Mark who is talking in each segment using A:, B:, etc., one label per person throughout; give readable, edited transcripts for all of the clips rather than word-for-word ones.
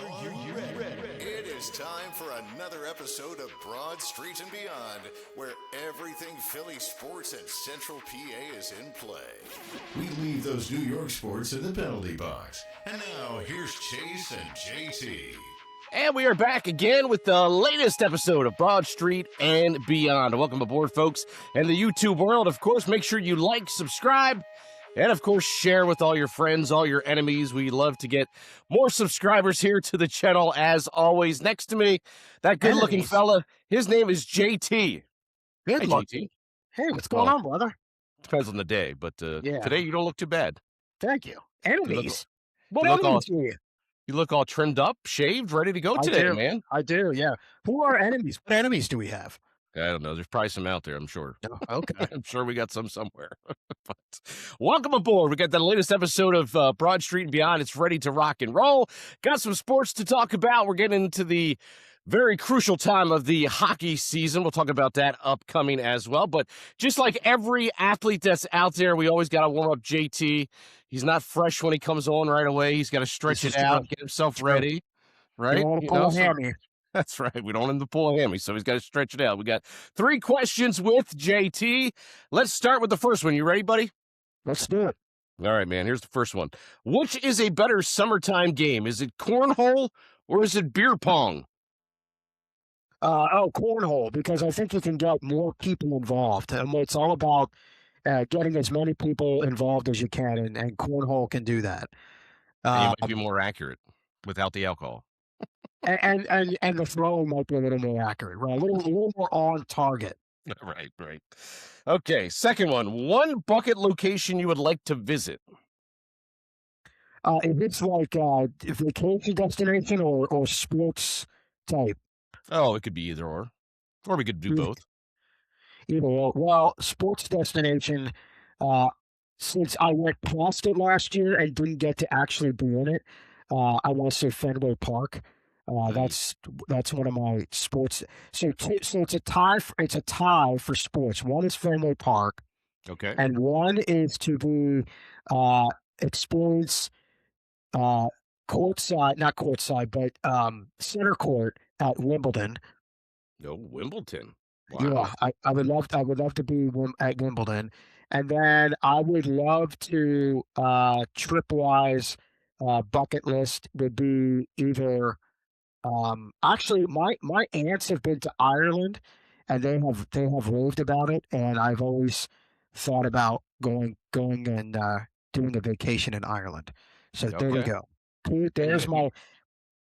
A: It is time for another episode of Broad Street and Beyond, where everything Philly sports at Central PA is in play. We leave those New York sports in the penalty box. And now, here's Chase and JT.
B: And we are back again with the latest episode of Broad Street and Beyond. Welcome aboard, folks, and the YouTube world. Of course, make sure you like, subscribe, and, of course, share with all your friends, all your enemies. We love to get more subscribers here to the channel, as always. Next to me, that good-looking fella, his name is JT.
C: Good
B: Hey,
C: luck.
B: JT.
C: Hey, what's going on, brother?
B: Depends on the day, but today you don't look too bad.
C: Thank you. Enemies. What
B: you look
C: enemies do you?
B: You look all trimmed up, shaved, ready to go today, man.
C: I do, yeah. Who are enemies? What enemies do we have?
B: I don't know. There's probably some out there, I'm sure.
C: Oh, okay.
B: I'm sure we got some somewhere. But welcome aboard. We got the latest episode of Broad Street and Beyond. It's ready to rock and roll. Got some sports to talk about. We're getting into the very crucial time of the hockey season. We'll talk about that upcoming as well. But just like every athlete that's out there, we always got to warm up JT. He's not fresh when he comes on right away. He's got to stretch it out, get himself ready. Right?
C: You want to pull a hammy.
B: That's right. We don't want him to pull a hammy, so he's got to stretch it out. We got 3 questions with JT. Let's start with the first one. You ready, buddy?
C: Let's do it.
B: All right, man. Here's the first one. Which is a better summertime game? Is it cornhole or is it beer pong?
C: Cornhole, because I think you can get more people involved. And it's all about getting as many people involved as you can, and cornhole can do that.
B: And you might be more accurate without the alcohol.
C: And the throwing might be a little more accurate, right? A little more on target.
B: Right. Okay, second one. One bucket location you would like to visit.
C: If it's like vacation destination or sports type.
B: Oh, it could be either or we could do both.
C: Either or. Well, sports destination, since I went past it last year and didn't get to actually be in it, I want to say Fenway Park. That's one of my sports. So it's a tie. It's a tie for sports. One is Fenway Park,
B: okay,
C: and one is to be experience not courtside, but center court at Wimbledon.
B: No, Wimbledon. Wow.
C: Yeah, I would love to be at Wimbledon, and then I would love to trip-wise bucket list would be either. Actually, my aunts have been to Ireland, and they have raved about it, and I've always thought about going and doing a vacation in Ireland. So there you go. There's my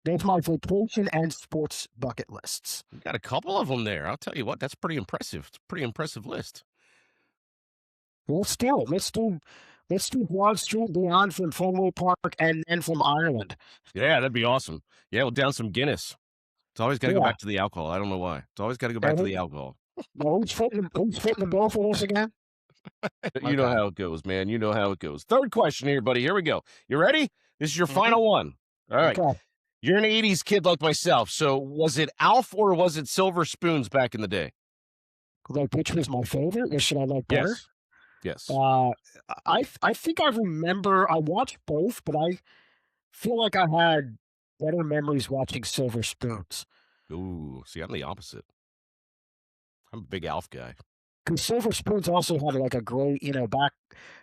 C: vacation and sports bucket lists.
B: You got a couple of them there. I'll tell you what, that's pretty impressive. It's a pretty impressive list.
C: Well, still, let's do Broad Street Beyond from Fenway Park and from Ireland.
B: Yeah, that'd be awesome. Yeah, we'll down some Guinness. It's always got to go back to the alcohol. I don't know why. It's always got to go back to the alcohol.
C: Well, who's fitting the bill for us again?
B: You know how it goes, man. You know how it goes. Third question here, buddy. Here we go. You ready? This is your final one. All right.
C: Okay.
B: You're an 80s kid like myself. So was it Alf or was it Silver Spoons back in the day?
C: Like, which was my favorite? Or should I like better?
B: Yes.
C: I think I remember. I watched both, but I feel like I had better memories watching Silver Spoons.
B: Ooh, see, I'm the opposite. I'm a big Alf guy.
C: Because Silver Spoons also had like a great, back,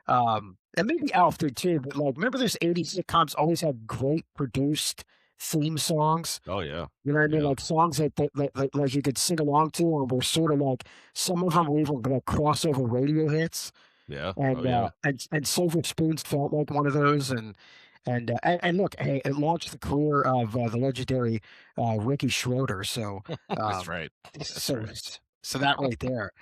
C: and maybe Alf did too. But like, remember those '80s sitcoms always had great produced theme songs.
B: Oh yeah.
C: You know what I mean? Like songs that like you could sing along to, and were sort of like some of them were even like crossover radio hits.
B: Yeah.
C: And Silver Spoons felt like one of those, and look, hey, it launched the career of the legendary Ricky Schroeder. So
B: that's right.
C: So that right there.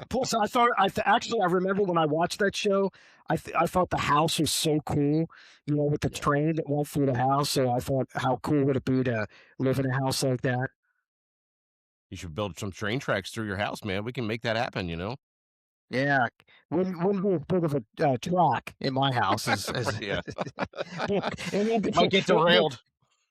C: Plus, I remember when I watched that show, I thought the house was so cool, with the train that went through the house. So I thought, how cool would it be to live in a house like that?
B: You should build some train tracks through your house, man. We can make that happen,
C: Yeah, wouldn't be as big of a track in my house.
B: Yeah.
C: It
B: might get derailed.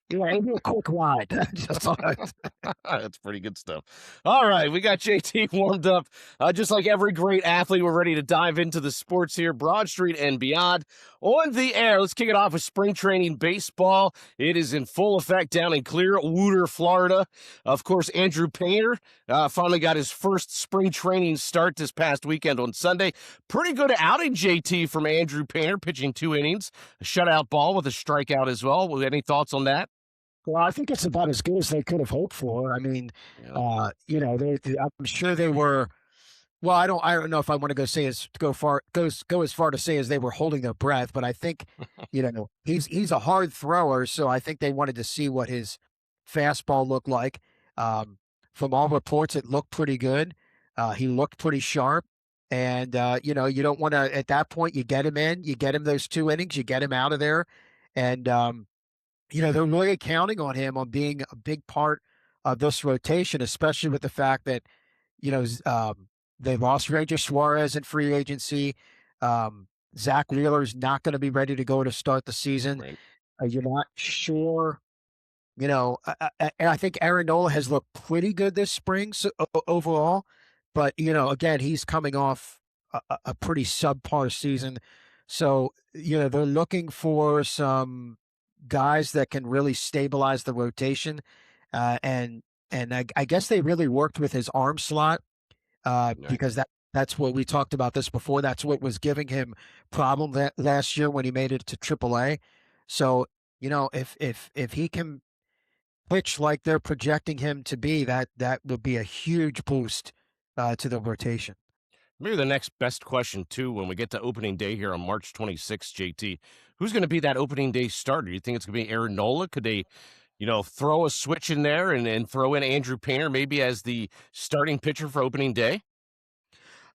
C: Yeah, it'd be a quick ride.
B: That's pretty good stuff. All right, we got JT warmed up. Just like every great athlete, we're ready to dive into the sports here, Broad Street and Beyond. on the air. Let's kick it off with spring training baseball. It is in full effect down in Clearwater, Florida. Of course, Andrew Painter finally got his first spring training start this past weekend on Sunday. Pretty good outing, JT, from Andrew Painter, pitching 2 innings, a shutout ball with a strikeout as well. Any thoughts on that?
C: Well, I think it's about as good as they could have hoped for. I mean, I'm sure they were. Well, I don't know if I want to go as far to say as they were holding their breath, but I think, he's a hard thrower, so I think they wanted to see what his fastball looked like. From all reports, it looked pretty good. He looked pretty sharp, and you don't want to at that point. You get him in, you get him those 2 innings, you get him out of there, and they're really counting on him on being a big part of this rotation, especially with the fact that, they lost Ranger Suarez in free agency. Zach Wheeler's not going to be ready to go to start the season.
B: Right.
C: You're not sure. I think Aaron Nola has looked pretty good this spring overall, but again, he's coming off a pretty subpar season, so they're looking for some guys that can really stabilize the rotation, and I guess they really worked with his arm slot, because that's what we talked about this before. That's what was giving him problem last year when he made it to AAA. So if he can pitch like they're projecting him to be, that would be a huge boost to the rotation.
B: Maybe the next best question, too, when we get to opening day here on March 26th, JT, who's going to be that opening day starter? Do you think it's going to be Aaron Nola? Could they, throw a switch in there and throw in Andrew Painter maybe as the starting pitcher for opening day?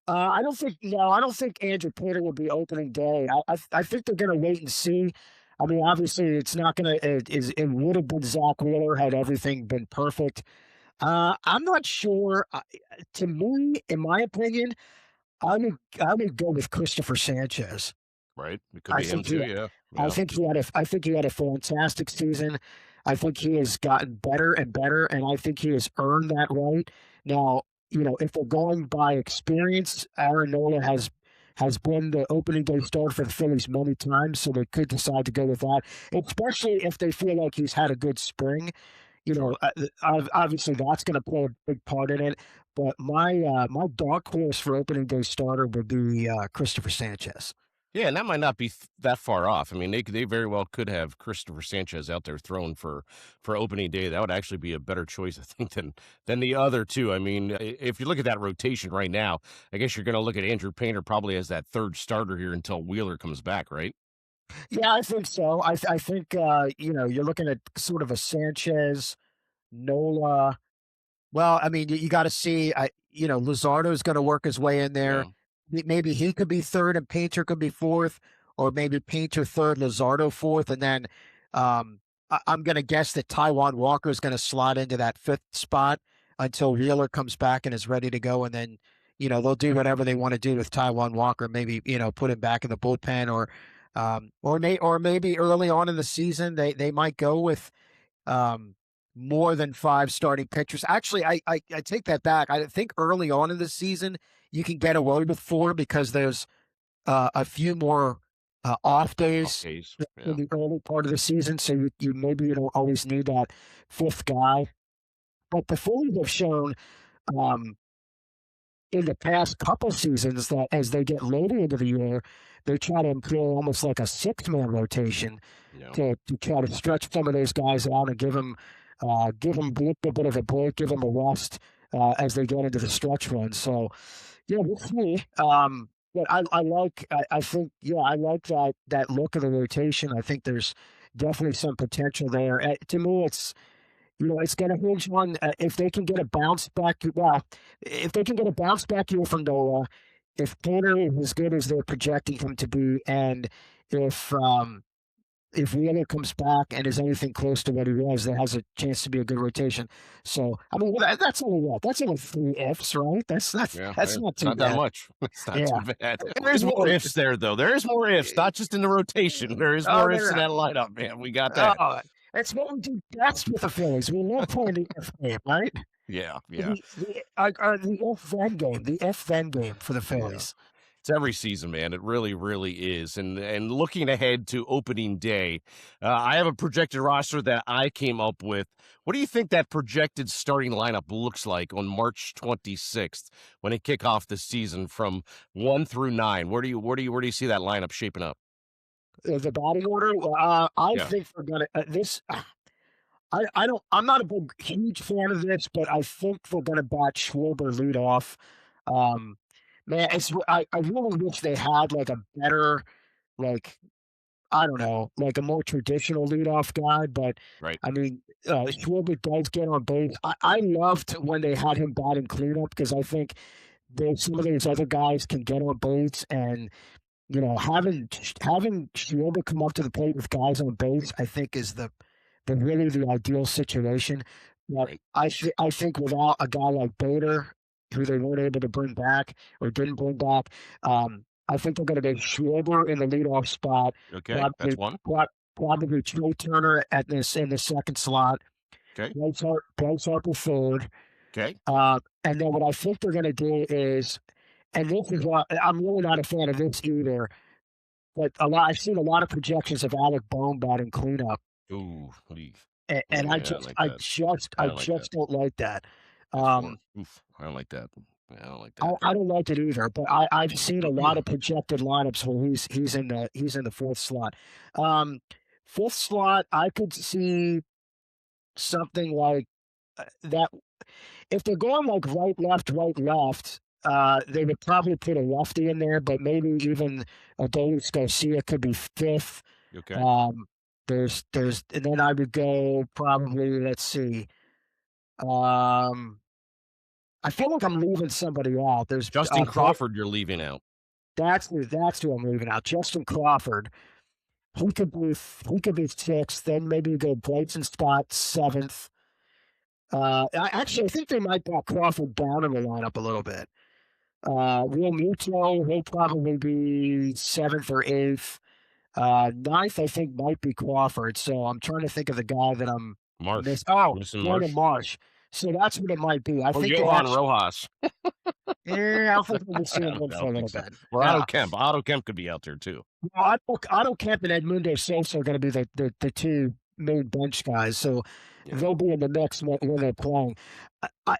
C: I don't think Andrew Painter will be opening day. I think they're going to wait and see. I mean, obviously, it's not going to. It would have been Zach Wheeler had everything been perfect. I'm not sure. To me, in my opinion, I would go with Christopher Sanchez.
B: Right, it could be him too. Yeah.
C: I think he had a fantastic season. I think he has gotten better and better, and I think he has earned that right. Now, if we're going by experience, Aaron Nola has been the opening day starter for the Phillies many times, so they could decide to go with that, especially if they feel like he's had a good spring. Obviously that's going to play a big part in it. But my dark horse for opening day starter would be Christopher Sanchez.
B: Yeah, and that might not be that far off. I mean, they very well could have Christopher Sanchez out there throwing for opening day. That would actually be a better choice, I think, than the other two. I mean, if you look at that rotation right now, I guess you're going to look at Andrew Painter probably as that third starter here until Wheeler comes back, right?
C: Yeah, I think so. I think you're looking at sort of a Sanchez, Nola. Well, I mean, you got to see. Luzardo's going to work his way in there.
B: Yeah.
C: Maybe he could be third and Painter could be fourth, or maybe Painter third, Luzardo fourth, and then I'm going to guess that Taijuan Walker is going to slot into that fifth spot until Wheeler comes back and is ready to go, and then they'll do whatever they want to do with Taijuan Walker. Maybe put him back in the bullpen, or maybe early on in the season they might go with more than 5 starting pitchers. Actually, I take that back. I think early on in the season you can get away with 4 because there's a few more off days in the early part of the season, so you maybe you don't always need that 5th guy. But the Phillies have shown in the past couple seasons that as they get later into the year, they try to employ almost like a 6-man rotation to try to stretch some of those guys out and give them a bit of a break, give them a rest as they get into the stretch run. So, yeah, we'll see. But I like that look of the rotation. I think there's definitely some potential there. To me, it's going to hinge on if they can get a bounce back. Well, if they can get a bounce back here from Nola, if Painter is as good as they're projecting him to be, and if Wheeler comes back and is anything close to what he was, there has a chance to be a good rotation. So, I mean, that's only 3 ifs, right? That's not too bad.
B: That much. It's not too bad. There's more ifs there, though. There is more ifs, not just in the rotation. There is more ifs in that lineup, man. We got that.
C: That's what we do best with the Phillies. We love playing the if game, right?
B: Yeah.
C: The if then game for the Phillies.
B: It's every season, man. It really, really is. And looking ahead to opening day, I have a projected roster that I came up with. What do you think that projected starting lineup looks like on March 26th when they kick off the season from 1 through 9? Where do you see that lineup shaping up?
C: The batting order, I
B: Yeah,
C: think we're gonna this. I don't. I'm not a huge fan of this, but I think we're gonna bat Schwarber lead off. Um, man, I really wish they had like a better, like, I don't know, like a more traditional leadoff guy. But
B: right.
C: I mean, Schwarber does get on base. I loved when they had him batting cleanup because I think some of these other guys can get on base, and having Schwarber come up to the plate with guys on base, I think is the really the ideal situation. But
B: Right.
C: I think without a guy like Bader, who they weren't able to bring back or didn't bring back, I think they're going to go Schwarber in the leadoff spot,
B: Okay, that's
C: probably
B: one.
C: probably Trey Turner at this in the second slot,
B: Okay.
C: Bryce Harper third,
B: Okay.
C: and then what I think they're going to do is, and this is what I'm really not a fan of this either, but I've seen a lot of projections of Alec Bohm batting cleanup.
B: Ooh, leave.
C: And
B: Yeah, I don't like that. I
C: I
B: don't like that.
C: just don't like that.
B: That's four.
C: Um,
B: Oof, I don't like that. Yeah, I don't like that.
C: I don't like it either, but I've seen a lot of projected lineups where he's in the fourth slot. Um, Fifth slot, I could see something like that. If they're going like right, left, they would probably put a lefty in there, but maybe even Adolis Garcia could be fifth.
B: You okay?
C: Um, and then I would go probably, let's see. Um, I feel like I'm leaving somebody out.
B: Justin Crawford, you're leaving out.
C: That's who I'm leaving out. Justin Crawford. He could be sixth. Then maybe go Bryson Stott seventh. I think they might put Crawford down in the lineup a little bit. Real Muto, he'll probably be seventh or eighth. Ninth, I think, might be Crawford. So I'm trying to think of the guy that I'm
B: Marsh.
C: missing. Oh,
B: Missing
C: Brandon
B: Marsh.
C: Marsh. So that's what it might be. I
B: Or
C: think they
B: Johan
C: actually.
B: Rojas.
C: Yeah, I think we'll be seeing him
B: I
C: for a
B: don't
C: little
B: think so.
C: bit.
B: Or Otto Kemp. Otto Kemp could be out there too.
C: Well, Otto Kemp and Edmundo Sosa are going to be the two main bench guys, so
B: Yeah.
C: they'll be in the mix when they're playing.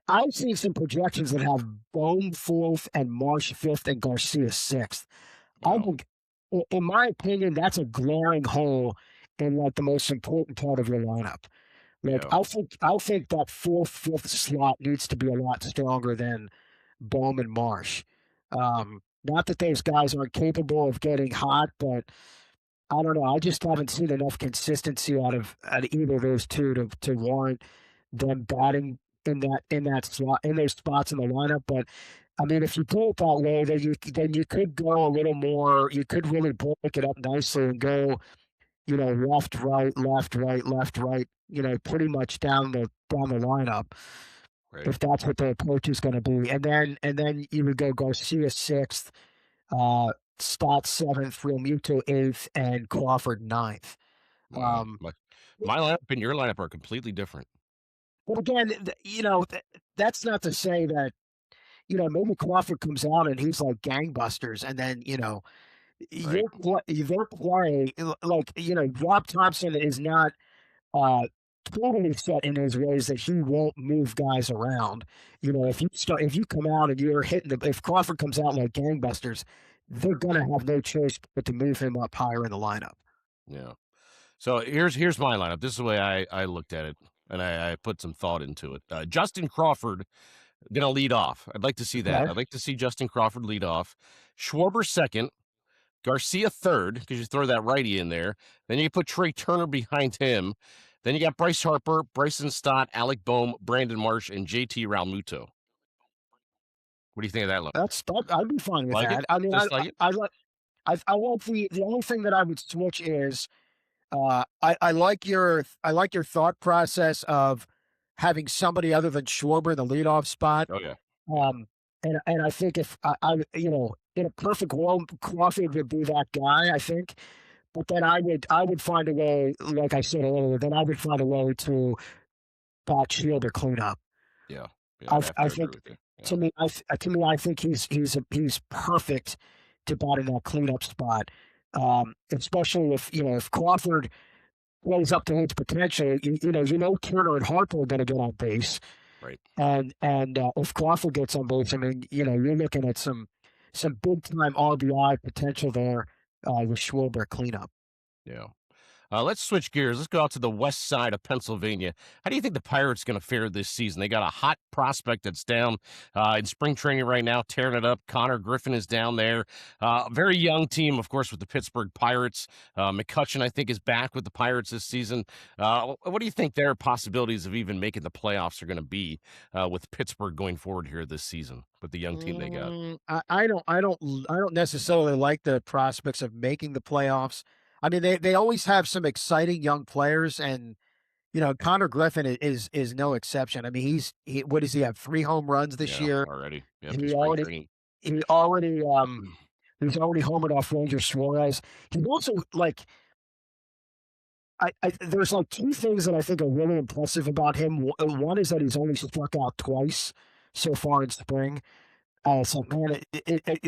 C: I've seen some projections that have Bone fourth and Marsh fifth and Garcia sixth. I
B: Wow.
C: think, in my opinion, that's a glaring hole in like the most important part of your lineup. Like
B: Yeah.
C: I think that fourth, fifth slot needs to be a lot stronger than Bowman Marsh. Not that those guys aren't capable of getting hot, but I don't know. I just haven't seen enough consistency out of either of those two to warrant them batting in that slot in those spots in the lineup. But I mean, if you do it that way, then you could go a little more. You could really break it up nicely and go, left, right, left, right, left, right. Pretty much down the lineup,
B: Right.
C: if that's what the approach is going to be. And then you would go Garcia sixth, uh, Stott seventh, Real Muto eighth, and Crawford ninth.
B: Wow. My lineup and your lineup are completely different.
C: But again, that's not to say that maybe Crawford comes out and he's like gangbusters, and then
B: Right.
C: they're playing like Rob Thompson is not uh, totally set in his ways that he won't move guys around.
B: Right.
C: If you come out and you're if Crawford comes out like gangbusters, they're gonna have no choice but to move him up higher in the lineup.
B: Yeah. So here's my lineup. This is the way I looked at it, and I put some thought into it. Justin Crawford gonna lead off. I'd like to see that.
C: Okay.
B: I'd like to see Justin Crawford lead off. Schwarber second. Garcia third, because you throw that righty in there. Then you put Trey Turner behind him. Then you got Bryce Harper, Bryson Stott, Alec Bohm, Brandon Marsh, and JT Realmuto. What do you think of that look?
C: I'd be fine with
B: Like
C: that.
B: it?
C: I mean,
B: Just like it?
C: I like I want the only thing that I would switch is I like your thought process of having somebody other than Schwarber in the leadoff spot.
B: Oh yeah.
C: Um, and I think if in a perfect world, Crawford would be that guy. I think, but then I would find a way, like I said earlier, then I would find a way to bot shield or clean up.
B: Yeah. Yeah.
C: I
B: I'd have to
C: I
B: agree
C: think
B: with you. Yeah.
C: to me, I think he's perfect to bat in that cleanup spot. Especially if Crawford plays up to his potential, Turner and Harper are going to get on base,
B: Right.
C: and if Crawford gets on base, I mean, you're looking at some big time RBI potential there with Schwarber cleanup.
B: Yeah. Let's switch gears. Let's go out to the west side of Pennsylvania. How do you think the Pirates going to fare this season? They got a hot prospect that's down in spring training right now, tearing it up. Connor Griffin is down there. Very young team, of course, with the Pittsburgh Pirates. McCutchen, I think, is back with the Pirates this season. What do you think their possibilities of even making the playoffs are going to be with Pittsburgh going forward here this season with the young team they got?
C: I don't necessarily like the prospects of making the playoffs. I mean, they always have some exciting young players, and Connor Griffin is no exception. I mean, what does he have? 3 home runs this
B: Yeah,
C: year.
B: already. Yep,
C: He
B: spring
C: already
B: training.
C: he already he's already homered off Ranger Suarez. He also like there's like 2 things that I think are really impressive about him. One is that he's only struck out twice so far in spring. So man,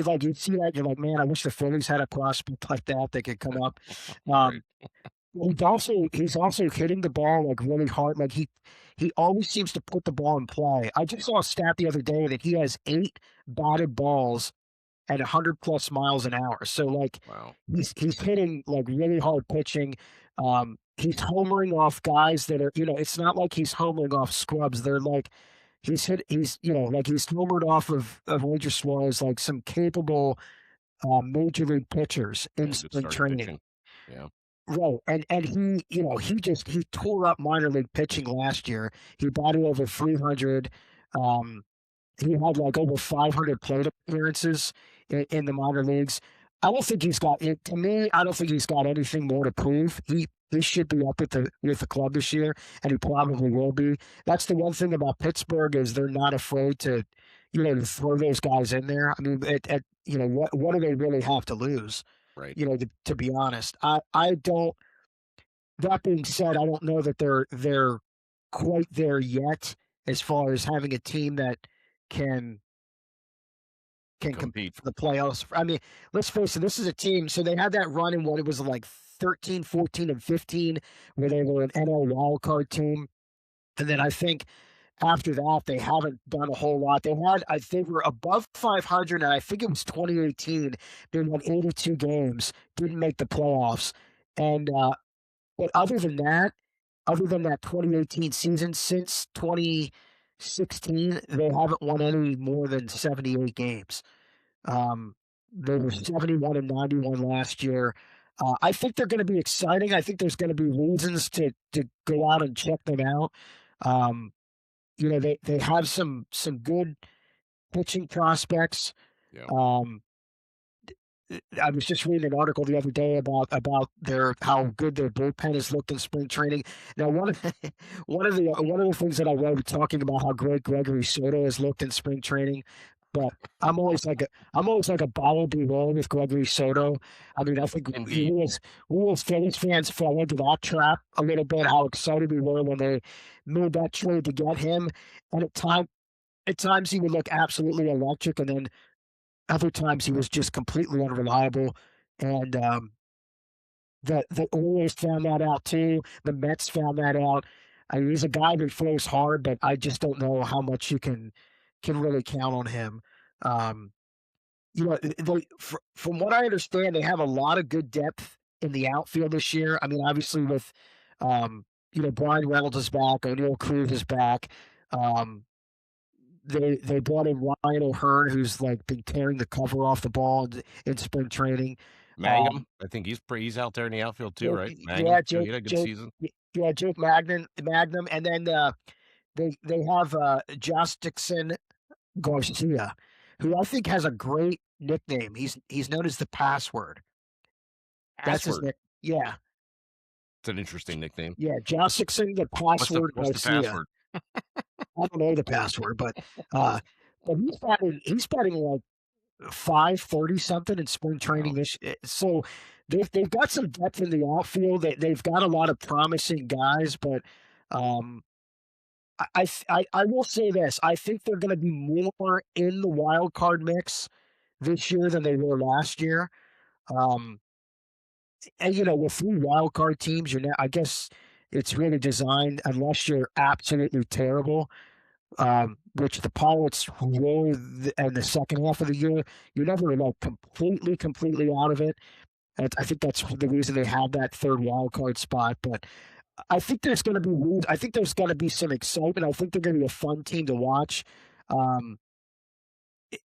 C: like you see that, you're like, man, I wish the Phillies had a prospect like that could come up.
B: Right.
C: Um, he's also hitting the ball like really hard. Like he always seems to put the ball in play. I just saw a stat the other day that he has 8 batted balls at 100 plus miles an hour. So like
B: Wow.
C: he's hitting like really hard pitching. He's homering off guys that are, it's not like he's homering off scrubs. They're like he's homered off of Ranger Suarez, like some capable major league pitchers in
B: Good
C: spring
B: starting
C: training.
B: pitching. Yeah.
C: Right, and he tore up minor league pitching last year. He batted over 300. He had like over 500 plate appearances in the minor leagues. I don't think he's got it. To me, I don't think he's got anything more to prove. He should be up with the club this year, and he probably will be. That's the one thing about Pittsburgh is they're not afraid to throw those guys in there. I mean, what do they really have to lose?
B: Right.
C: To be honest, I don't. That being said, I don't know that they're quite there yet as far as having a team that can compete
B: Compete.
C: for the playoffs. I mean, let's face it, this is a team. So they had that run in what it was like 13, 14, and 15, where they were an NL wildcard team. And then I think after that, they haven't done a whole lot. They were above 500, and I think it was 2018. They won 82 games, didn't make the playoffs. And, but other than that 2018 season, since 2016, they haven't won any more than 78 games. They were 71 and 91 last year. I think they're going to be exciting. I think there's going to be reasons to go out and check them out. They have some good pitching prospects.
B: Yeah.
C: I was just reading an article the other day about how good their bullpen has looked in spring training. Now, one of the things that I wrote talking about how great Gregory Soto has looked in spring training, but I'm always like a buyer beware with Gregory Soto. I mean, I think we as Phillies fans fell into that trap a little bit. How excited we were when they made that trade to get him, and at times he would look absolutely electric, and then other times he was just completely unreliable. And the Orioles found that out too. The Mets found that out. He's a guy who throws hard, but I just don't know how much you can really count on him. From what I understand, they have a lot of good depth in the outfield this year. I mean, obviously with Brian Reynolds is back, O'Neill Cruz is back. They brought in Ryan O'Hearn, who's like been tearing the cover off the ball in spring training.
B: Mangum, I think he's out there in the outfield too, right? Mangum,
C: Yeah,
B: too. He had a good season.
C: Yeah, Jake Magnum, and then they have Josh Dixon Garcia, who I think has a great nickname. He's known as the Password. That's his nickname. Yeah.
B: It's an interesting nickname.
C: Yeah, Josh Dixon, the Password
B: What's the
C: Garcia.
B: password?
C: I don't know the password, but he's batting like 530 something in spring training. So they've got some depth in the outfield. They've got a lot of promising guys, but I will say this: I think they're going to be more in the wild card mix this year than they were last year. Um, and with 3 wild card teams, I guess it's really designed unless you're absolutely terrible, which the Pirates were in the second half of the year. You're never like completely out of it. And I think that's the reason they have that third wild card spot. But I think there's going to be I think there's going to be some excitement. I think they're going to be a fun team to watch. Um,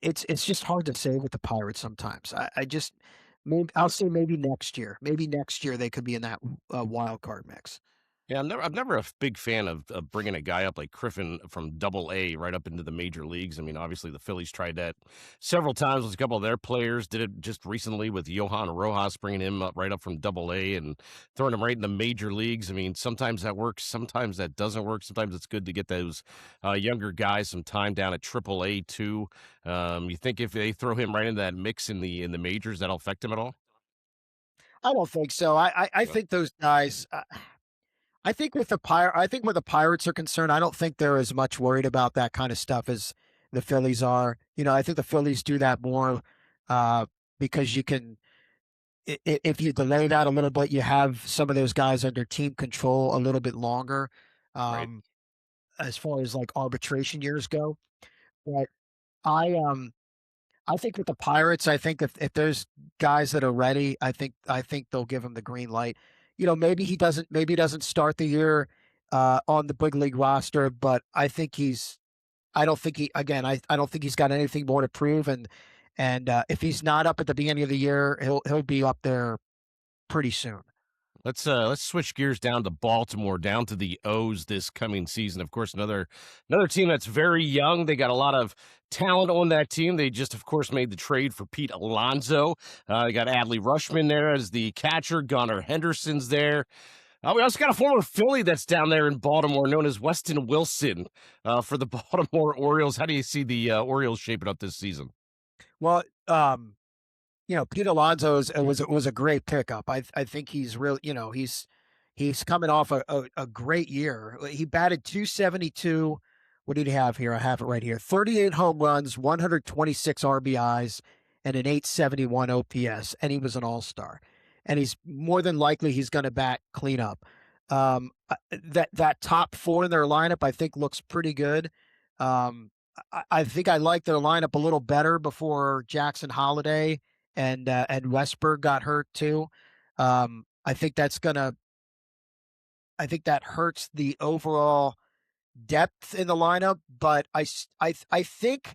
C: it's just hard to say with the Pirates sometimes. I just maybe I'll say maybe next year. Maybe next year they could be in that wild card mix.
B: Yeah, I'm never a big fan of bringing a guy up like Griffin from Double A right up into the major leagues. I mean, obviously the Phillies tried that several times with a couple of their players. Did it just recently with Johan Rojas, bringing him up right up from Double A and throwing him right in the major leagues. I mean, sometimes that works, sometimes that doesn't work. Sometimes it's good to get those younger guys some time down at Triple A too. You think if they throw him right into that mix in the majors, that'll affect him at all?
C: I don't think so. I
B: Yeah.
C: think those guys. I think I think where the Pirates are concerned, I don't think they're as much worried about that kind of stuff as the Phillies are. I think the Phillies do that more uh, because you can, if you delay that a little bit, you have some of those guys under team control a little bit longer,
B: Right.
C: um, as far as like arbitration years go. But I um I think with the Pirates, I think if there's guys that are ready, I think they'll give him the green light. Maybe he doesn't start the year on the big league roster, but I don't think I don't think he's got anything more to prove, and if he's not up at the beginning of the year, he'll be up there pretty soon.
B: Let's switch gears down to Baltimore, down to the O's this coming season. Of course, another team that's very young. They got a lot of talent on that team. They just, of course, made the trade for Pete Alonso. They got Adley Rushman there as the catcher. Gunnar Henderson's there. We also got a former Philly that's down there in Baltimore, known as Weston Wilson, for the Baltimore Orioles. How do you see the Orioles shaping up this season?
C: Well, Pete Alonso was a great pickup. I think he's really, he's coming off a great year. He batted 272. What did he have here? I have it right here. 38 home runs, 126 RBIs, and an 871 OPS, and he was an all-star. And he's more than likely he's going to bat cleanup. That top four in their lineup, I think, looks pretty good. I think I like their lineup a little better before Jackson Holiday and Westberg got hurt too. I think I think that hurts the overall depth in the lineup. But I think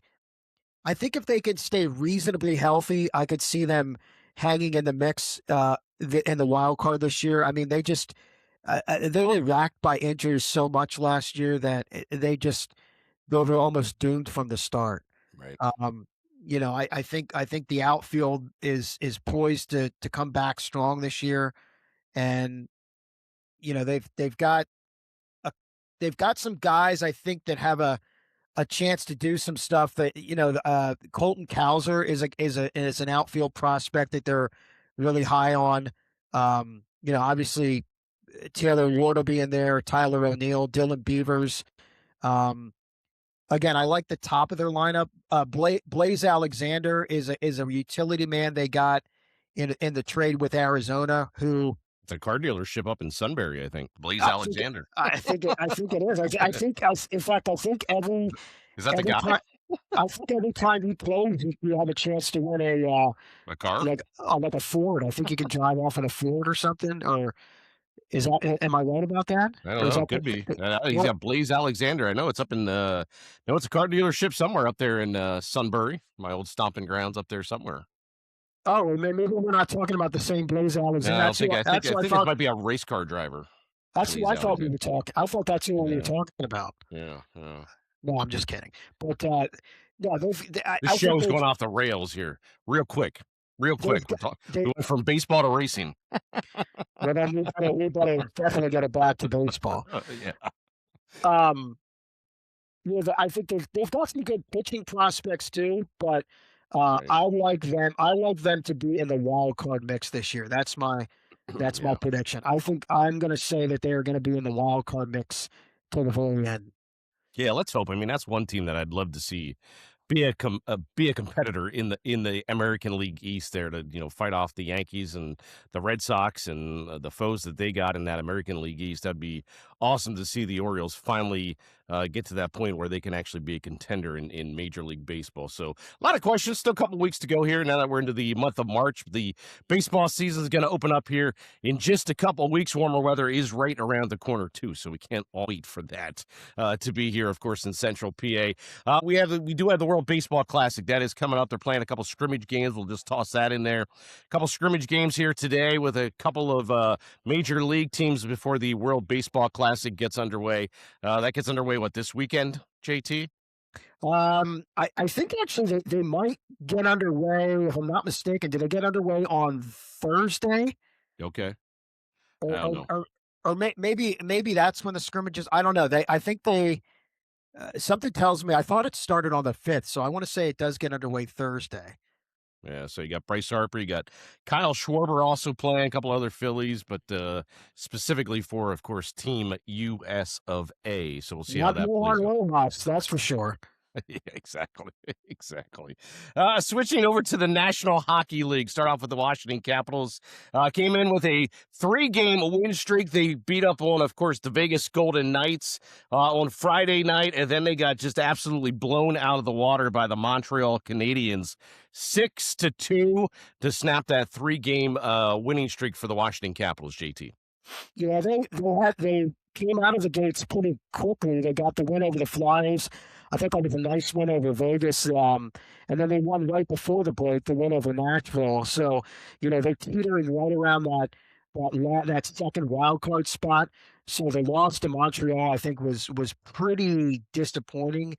C: if they could stay reasonably healthy, I could see them hanging in the mix in the wild card this year. I mean, they were racked by injuries so much last year that they were almost doomed from the start.
B: Right.
C: I think the outfield is poised to come back strong this year, and they've got a, they've got some guys I think that have a chance to do some stuff that Colton Cowser is an outfield prospect that they're really high on. Obviously Taylor Ward will be in there, Tyler O'Neill, Dylan Beavers. Again, I like the top of their lineup. Blaze Alexander is a utility man they got in the trade with Arizona. Who
B: It's a car dealership up in Sunbury, I think. Blaze
C: I think,
B: Alexander.
C: I think it is. In fact, I think
B: Is that the
C: every
B: guy?
C: time I think every time he plays, you have a chance to win
B: A car?
C: like a Ford. I think you can drive off in a Ford or something. Or am I right about that?
B: I
C: Or
B: don't
C: is
B: know.
C: that
B: Could be. He's
C: what?
B: got Blaze Alexander. I know it's up in no, it's a car dealership somewhere up there in Sunbury, my old stomping grounds up there somewhere.
C: Oh, well, maybe we're not talking about the same Blaze
B: No,
C: Alexander.
B: I don't think. I think.
C: That's
B: I
C: who I
B: think it
C: thought.
B: might be a race car driver.
C: That's who
B: Blaze
C: I thought we
B: Alexander.
C: were talking. I thought that's who we were
B: Yeah,
C: talking about.
B: yeah, yeah.
C: No, I'm just kidding. But no,
B: This
C: I think
B: show's going off the rails here, real quick, real
C: they've
B: quick.
C: got
B: We
C: they
B: went from baseball to racing.
C: well, then we better definitely get it back to baseball.
B: Yeah.
C: Um, I think they've got some good pitching prospects too, but
B: Right.
C: I like them. I like them to be in the wild card mix this year. That's my
B: Yeah.
C: prediction. I think I'm going to say that they are going to be in the wild card mix till the very end.
B: Yeah. Let's hope. I mean, that's one team that I'd love to see be a competitor in the American League East there to fight off the Yankees and the Red Sox and the foes that they got in that American League East. That'd be awesome to see the Orioles finally get to that point where they can actually be a contender in Major League Baseball. So a lot of questions, still a couple weeks to go here. Now that we're into the month of March, the baseball season is going to open up here in just a couple of weeks. Warmer weather is right around the corner too, so we can't all wait for that to be here, of course, in Central PA. We do have the World Baseball Classic that is coming up. They're playing a couple scrimmage games. We'll just toss that in there. A couple scrimmage games here today with a couple of major league teams before the World Baseball Classic gets underway. That gets underway this weekend, JT?
C: I think actually they might get underway, if I'm not mistaken. Did they get underway on Thursday?
B: Okay. I
C: Or
B: don't know.
C: maybe that's when the scrimmages. I don't know. I think they something tells me. I thought it started on the 5th, so I want to say it does get underway Thursday.
B: Yeah, so you got Bryce Harper, you got Kyle Schwarber also playing, a couple other Phillies, but specifically for, of course, Team US of A. So we'll see how that plays out.
C: That's for sure.
B: Yeah, exactly. Exactly. Switching over to the National Hockey League. Start off with the Washington Capitals. Came in with a 3-game win streak. They beat up on, of course, the Vegas Golden Knights on Friday night, and then they got just absolutely blown out of the water by the Montreal Canadiens, 6-2 to snap that 3-game winning streak for the Washington Capitals, JT.
C: Yeah, they came out of the gates pretty quickly. They got the win over the Flyers. I think that was a nice win over Vegas. And then they won right before the break, the win over Nashville. So, they're teetering right around that second wild card spot. So the loss to Montreal, I think, was pretty disappointing.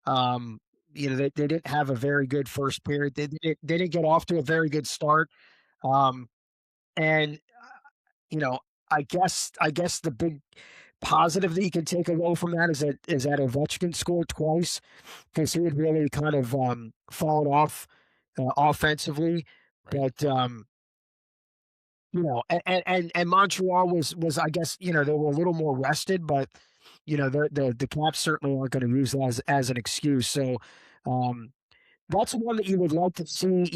C: They didn't have a very good first period. They didn't get off to a very good start. And I guess the big positive that you can take away from that is that Ovechkin scored twice, because he had really kind of fallen off offensively.
B: Right.
C: But and Montreal was I guess they were a little more rested, but the Caps certainly aren't going to use that as an excuse. So that's one that you would like to see.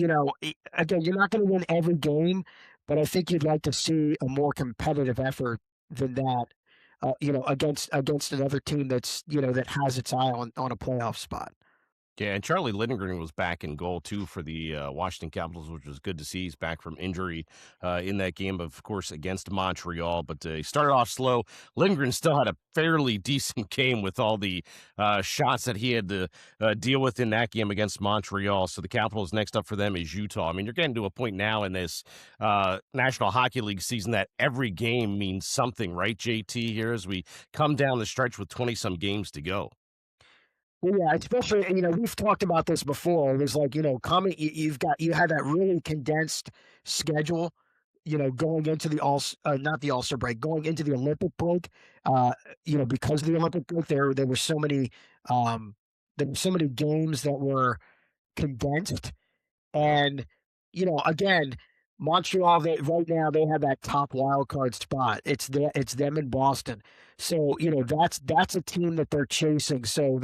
C: Again, you're not going to win every game, but I think you'd like to see a more competitive effort than that. Against another team that's that has its eye on a playoff spot.
B: Yeah, and Charlie Lindgren was back in goal, too, for the Washington Capitals, which was good to see. He's back from injury in that game, of course, against Montreal. But he started off slow. Lindgren still had a fairly decent game with all the shots that he had to deal with in that game against Montreal. So the Capitals, next up for them is Utah. I mean, you're getting to a point now in this National Hockey League season that every game means something, right, JT, here as we come down the stretch with 20-some games to go.
C: Well, yeah, especially we've talked about this before. It was like coming. You had that really condensed schedule. Going into the not the All-Star break, going into the Olympic break. Because of the Olympic break, there were so many games that were condensed, and again, Montreal. Right now they have that top wild card spot. It's them in Boston. So that's a team that they're chasing. So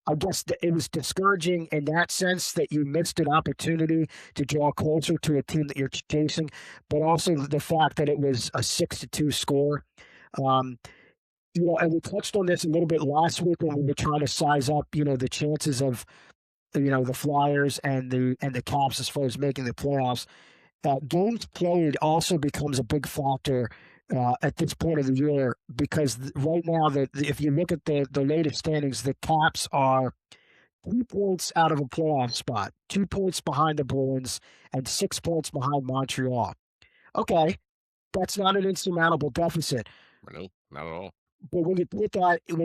C: I guess it was discouraging in that sense that you missed an opportunity to draw closer to a team that you're chasing, but also the fact that it was a 6-2 score. And we touched on this a little bit last week when we were trying to size up, the chances of, the Flyers and the Caps as far as making the playoffs. Games played also becomes a big factor at this point of the year, because right now, if you look at the latest standings, the Caps are 2 points out of a playoff spot, 2 points behind the Bruins, and 6 points behind Montreal. Okay, that's not an insurmountable deficit.
B: No, not at all.
C: But when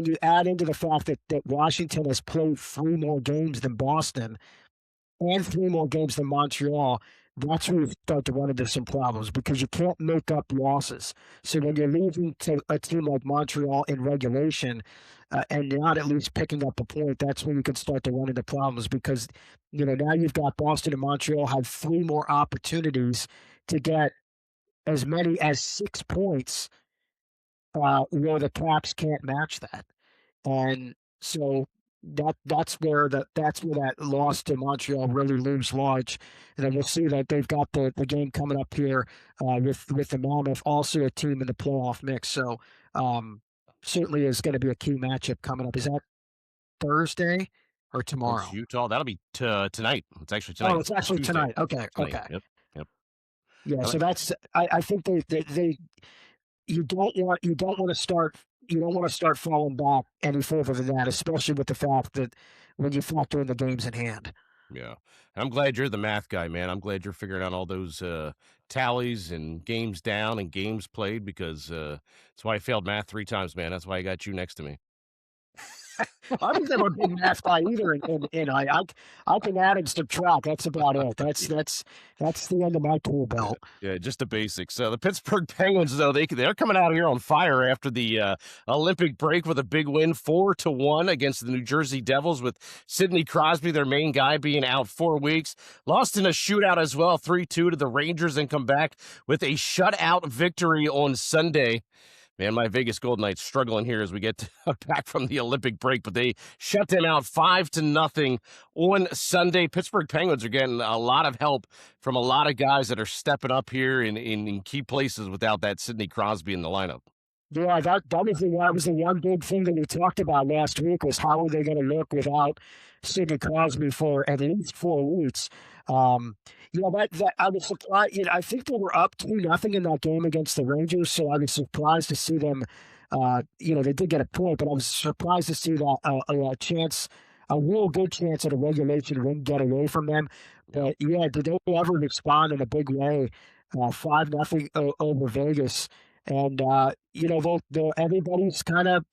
C: you add into the fact that Washington has played 3 more games than Boston and 3 more games than Montreal, that's when you start to run into some problems, because you can't make up losses. So when you're losing to a team like Montreal in regulation and not at least picking up a point, that's when you can start to run into problems, because now you've got Boston and Montreal have 3 more opportunities to get as many as 6 points, where the Caps can't match that. And so that's where that loss to Montreal really looms large. And then we'll see that they've got the game coming up here with the Mammoth, also a team in the playoff mix. So certainly is going to be a key matchup coming up. Is that Thursday or tomorrow?
B: It's Utah. That'll be tonight. It's actually tonight.
C: Oh, it's actually
B: Tuesday.
C: tonight. Okay,
B: Tonight.
C: okay.
B: Yep.
C: Yeah, so that's I think they you don't want to start falling back any further than that, especially with the fact that when you factor in the games in hand.
B: Yeah. I'm glad you're the math guy, man. I'm glad you're figuring out all those tallies and games down and games played because that's why I failed math 3 times, man. That's why I got you next to me.
C: I was never a big math guy either, and I can add and subtract. That's about it. That's the end of my tool belt.
B: Yeah, just the basics. The Pittsburgh Penguins, though, they're coming out here on fire after the Olympic break with a big win, 4-1 against the New Jersey Devils, with Sidney Crosby, their main guy, being out 4 weeks. Lost in a shootout as well, 3-2 to the Rangers, and come back with a shutout victory on Sunday. Man, my Vegas Golden Knights struggling here as we get back from the Olympic break, but they shut them out 5-0 on Sunday. Pittsburgh Penguins are getting a lot of help from a lot of guys that are stepping up here in key places without that Sidney Crosby in the lineup.
C: Yeah, that was the one big thing that we talked about last week was how are they going to look without Sidney Crosby for at least 4 weeks. That I was surprised. I think they were up 2-0 in that game against the Rangers, so I was surprised to see them. They did get a point, but I was surprised to see that a real good chance at a regulation win get away from them. But yeah, did they ever respond in a big way? 5-0 over Vegas. And everybody's kind of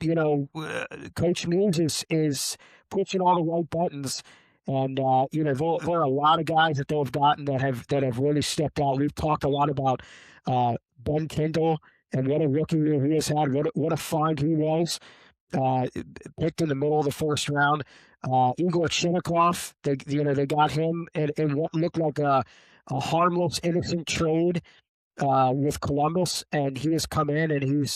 C: Coach Means is pushing all the right buttons, and there are a lot of guys that they've gotten that have really stepped out. We've talked a lot about Ben Kendall and what a rookie year he has had. What a find he was, picked in the middle of the first round. Igor Chinnikov, they got him in what looked like a harmless, innocent trade. With Columbus, and he has come in and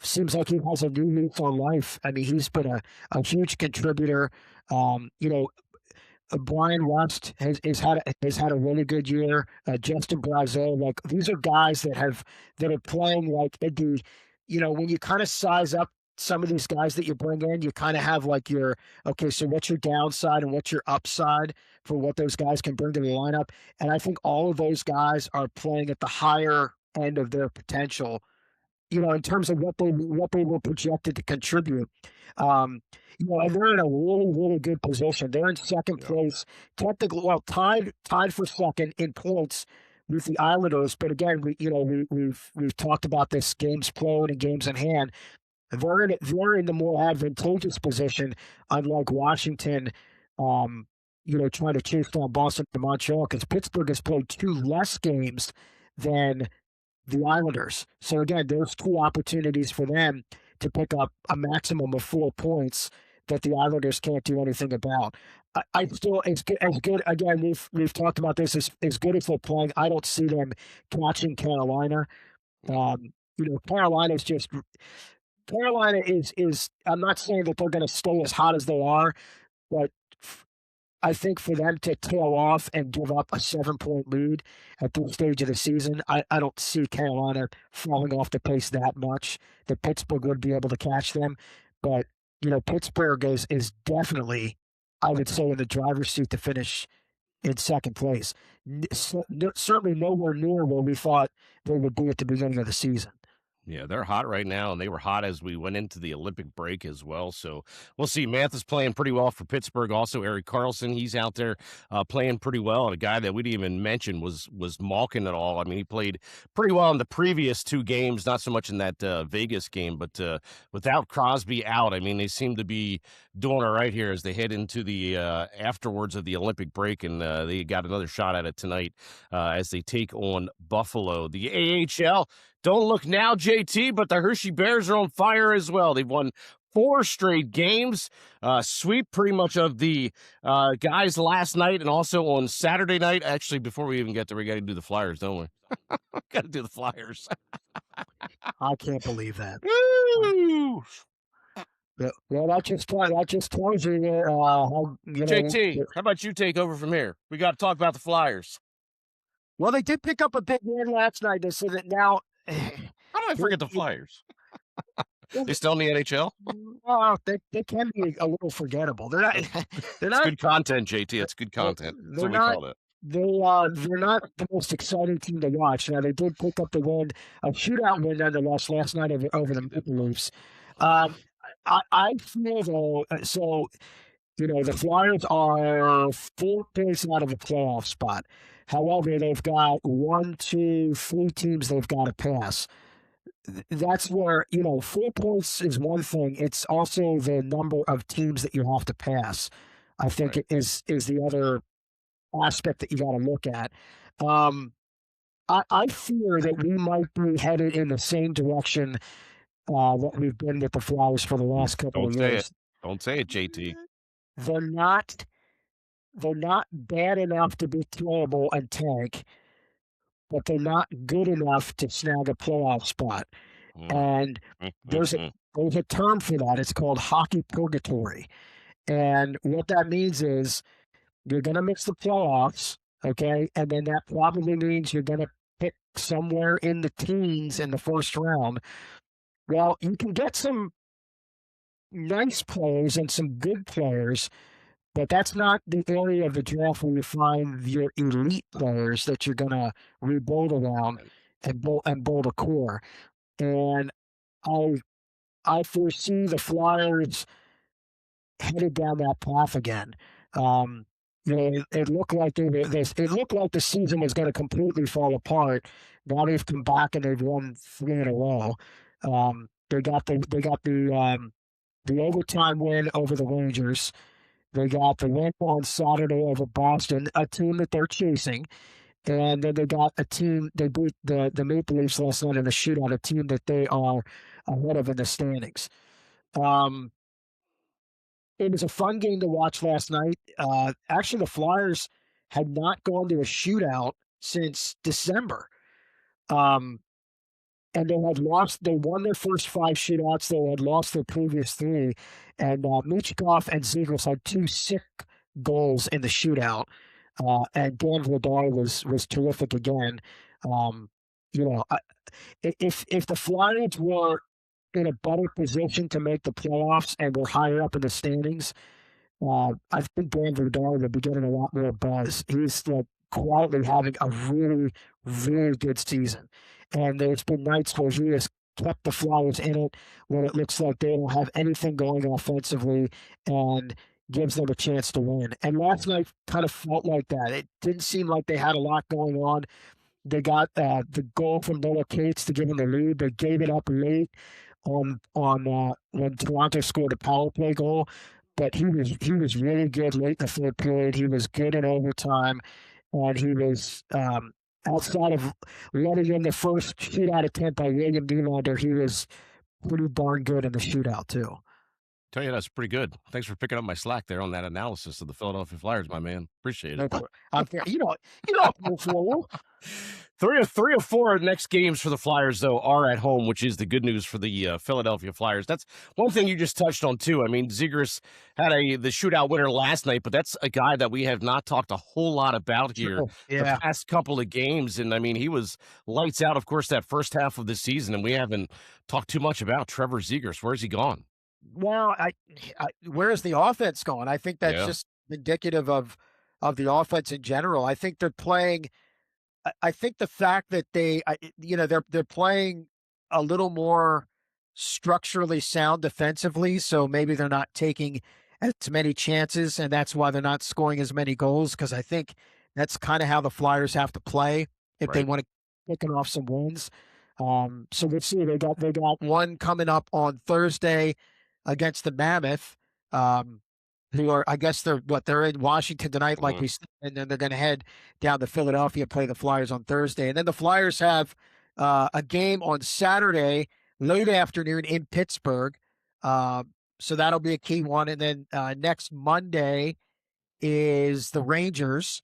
C: seems like he has a new lease on life. I mean, he's been a huge contributor. Brian Rust has had a really good year. Justin Brazeau, like these are guys that are playing like when you kind of size up some of these guys that you bring in, you kind of have like so what's your downside and what's your upside for what those guys can bring to the lineup. And I think all of those guys are playing at the higher end of their potential, in terms of what they were projected to contribute. And they're in a really, really good position. They're in second place, technically, tied for second in points with the Islanders. But again, we've talked about this games played and games in hand. They're in the more advantageous position, unlike Washington, trying to chase down Boston to Montreal, because Pittsburgh has played 2 less games than the Islanders. So again, there's 2 opportunities for them to pick up a maximum of 4 points that the Islanders can't do anything about. I still, as good. Again, we've talked about this. As good as they're playing, I don't see them catching Carolina. Carolina is. I'm not saying that they're going to stay as hot as they are, but I think for them to tail off and give up a 7-point lead at this stage of the season, I don't see Carolina falling off the pace that much that Pittsburgh would be able to catch them. But, Pittsburgh is definitely, I would say, in the driver's seat to finish in second place. Certainly nowhere near where we thought they would be at the beginning of the season.
B: Yeah, they're hot right now, and they were hot as we went into the Olympic break as well. So we'll see. Math is playing pretty well for Pittsburgh. Also, Erik Karlsson, he's out there playing pretty well. And a guy that we didn't even mention was Malkin at all. I mean, he played pretty well in the previous 2 games, not so much in that Vegas game, but without Crosby out, I mean, they seem to be doing all right here as they head into the afterwards of the Olympic break, and they got another shot at it tonight as they take on Buffalo. The AHL. Don't look now, JT, but the Hershey Bears are on fire as well. They've won 4 straight games, sweep pretty much of the guys last night and also on Saturday night. Actually, before we even get there, we got to do the Flyers, don't we? Got to do the Flyers.
C: I can't believe that.
B: Woo!
C: Yeah, well, that just tells you how
B: JT, how about you take over from here? We got to talk about the Flyers.
C: Well, they did pick up a big win last night. They said that now.
B: How do I forget the Flyers? They still in the NHL?
C: Well, they can be a little forgettable. They're not. They're
B: It's
C: not
B: good content, JT. It's good content. That's what we
C: not.
B: call it.
C: They're not the most exciting team to watch. Now they did pick up the win, a shootout win nonetheless last night over the Maple Leafs. I feel though, so the Flyers are 4 points out of a playoff spot. However, they've got 1, 2, 3 teams they've got to pass. That's where 4 points is one thing. It's also the number of teams that you have to pass. I think
B: Right.
C: is the other aspect that you got to look at. I fear that we might be headed in the same direction that we've been with the Flyers for the last couple
B: Don't
C: of
B: say
C: years.
B: it. Don't say it, JT.
C: They're not bad enough to be terrible and tank, but they're not good enough to snag a playoff spot. And there's a term for that. It's called hockey purgatory. And what that means is you're going to miss the playoffs, okay? And then that probably means you're going to pick somewhere in the teens in the first round. Well, you can get some nice players and some good players, but that's not the area of the draft where you find your elite players that you're going to rebuild around and build a core. And I foresee the Flyers headed down that path again. It looked like it looked like the season was going to completely fall apart. Now they've come back and they've won 3 in a row. They got the overtime win over the Rangers. They got the win on Saturday over Boston, a team that they're chasing. And then they got a team, they beat the Maple Leafs last night in a shootout, a team that they are ahead of in the standings. It was a fun game to watch last night. Actually, the Flyers had not gone to a shootout since December. And they won their first 5 shootouts. They had lost their previous 3. And Michkov and Zegras had 2 sick goals in the shootout. And Dan Vladar was terrific again. If the Flyers were in a better position to make the playoffs and were higher up in the standings, I think Dan Vladar would be getting a lot more buzz. He's quietly having a really, really good season. And there's been nights where he has kept the Flyers in it when it looks like they don't have anything going offensively and gives them a chance to win. And last night kind of felt like that. It didn't seem like they had a lot going on. They got the goal from Noah Cates to give them the lead. They gave it up late on when Toronto scored a power play goal. But he was really good late in the third period. He was good in overtime, and he was outside of letting in the first shootout attempt by William Nylander, he was pretty darn good in the shootout too.
B: Tell you that's pretty good. Thanks for picking up my slack there on that analysis of the Philadelphia Flyers, my man. Appreciate it.
C: You know,
B: 3 of 4 next games for the Flyers, though, are at home, which is the good news for the Philadelphia Flyers. That's one thing you just touched on, too. I mean, Zegras had the shootout winner last night, but that's a guy that we have not talked a whole lot about here the past couple of games. And, I mean, he was lights out, of course, that first half of the season, and we haven't talked too much about Trevor Zegras. Where's he gone?
C: Well, where's the offense going? I think that's just indicative of the offense in general. I think they're playing. I think the fact that they're playing a little more structurally sound defensively, so maybe they're not taking as many chances, and that's why they're not scoring as many goals. Because I think that's kind of how the Flyers have to play if they want to picking off some wins. So let's see. They got one coming up on Thursday against the Mammoth, who are, I guess they're in Washington tonight, like we said, and then they're going to head down to Philadelphia, play the Flyers on Thursday. And then the Flyers have a game on Saturday, late afternoon in Pittsburgh. So that'll be a key one. And then next Monday is the Rangers,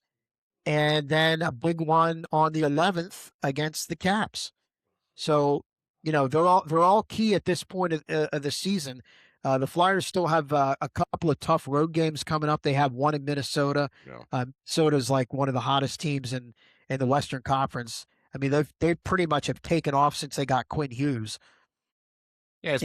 C: and then a big one on the 11th against the Caps. So, they're all key at this point of the season. The Flyers still have a couple of tough road games coming up. They have one in Minnesota.
B: Yeah.
C: Minnesota's like one of the hottest teams in the Western Conference. I mean, they pretty much have taken off since they got Quinn Hughes.
B: Yeah,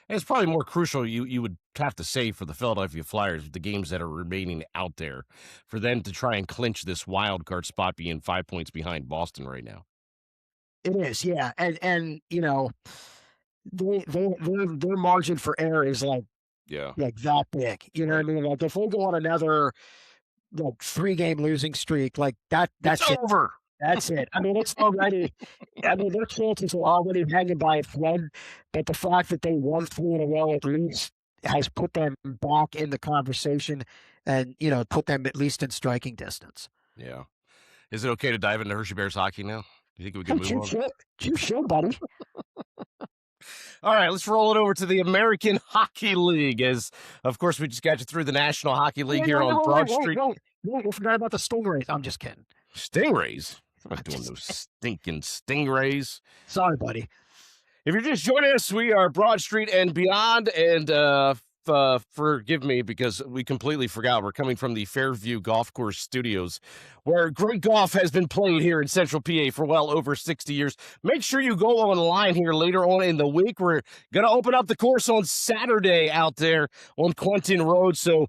B: it's probably more crucial. You would have to say for the Philadelphia Flyers, the games that are remaining out there, for them to try and clinch this wild card spot, being 5 points behind Boston right now.
C: It is, yeah, and their margin for error is like that big. You know what I mean? Like if they go on another like 3-game losing streak, like that's
B: it's over.
C: That's it. I mean, it's already. I mean, their chances are already hanging by a thread. But the fact that they won 3 in a row at least has put them back in the conversation, and put them at least in striking distance.
B: Yeah. Is it okay to dive into Hershey Bears hockey now? Do you think we can move on?
C: You should, buddy.
B: All right, let's roll it over to the American Hockey League, as, of course, we just got you through the National Hockey League here on Broad Street.
C: You forgot about the Stingrays. I'm just kidding.
B: Stingrays? I'm not doing those stinking Stingrays.
C: Sorry, buddy.
B: If you're just joining us, we are Broad Street and Beyond, and forgive me because we completely forgot. We're coming from the Fairview Golf Course Studios, where great golf has been played here in Central PA for well over 60 years. Make sure you go online here later on in the week. We're going to open up the course on Saturday out there on Quentin Road. So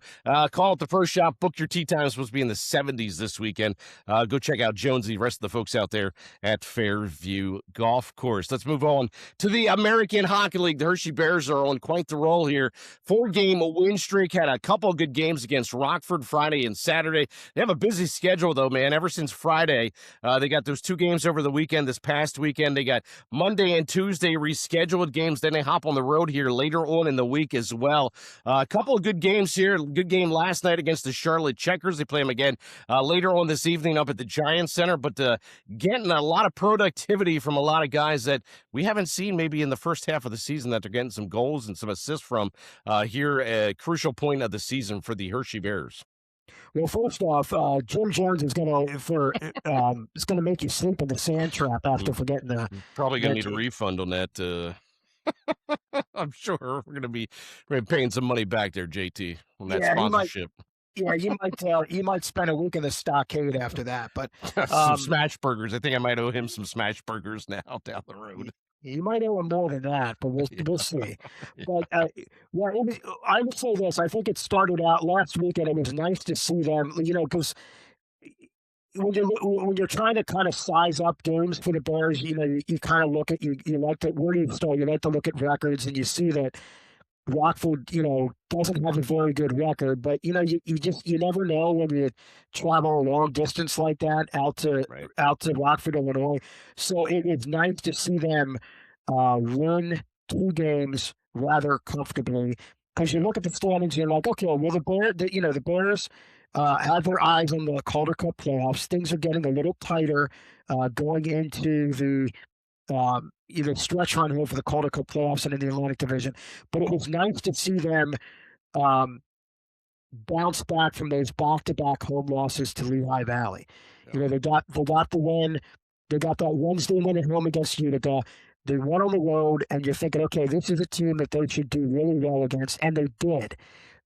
B: call it the first shot. Book your tee time. It's supposed to be in the 70s this weekend. Go check out Jonesy, the rest of the folks out there at Fairview Golf Course. Let's move on to the American Hockey League. The Hershey Bears are on quite the roll here. 4-game win streak. Had a couple good games against Rockford Friday and Saturday. They have a busy schedule, though, man. Ever since Friday, they got those 2 games over the weekend. This past weekend, they got Monday and Tuesday rescheduled games. Then they hop on the road here later on in the week as well. A couple of good games here. Good game last night against the Charlotte Checkers. They play them again later on this evening up at the Giants Center. But getting a lot of productivity from a lot of guys that we haven't seen maybe in the first half of the season, that they're getting some goals and some assists from here at a crucial point of the season for the Hershey Bears.
C: Well, first off, Jim Jones is gonna make you sleep in the sand trap after forgetting the.
B: Probably gonna need a refund on that. I'm sure we're gonna be paying some money back there, JT, on that sponsorship.
C: You might spend a week in the stockade after that, but
B: some smash burgers. I think I might owe him some smash burgers now down the road.
C: You might owe him more than that, but we'll see. But I would say this. I think it started out last weekend. It was nice to see them, because when you're trying to kind of size up games for the Bears, you kind of look at you like to, where do you start? You like to look at records, and you see that Rockford, doesn't have a very good record, but you never know when you travel a long distance like that out to Rockford, Illinois. So it's nice to see them win 2 games rather comfortably, because you look at the standings and you're like, okay, well the Bears have their eyes on the Calder Cup playoffs. Things are getting a little tighter going into the either stretch run here for the Calder Cup playoffs and in the Atlantic Division. But it was nice to see them bounce back from those back-to-back home losses to Lehigh Valley. Yeah. They got the win. They got that Wednesday win at home against Utica. They won on the road, and you're thinking, okay, this is a team that they should do really well against, and they did.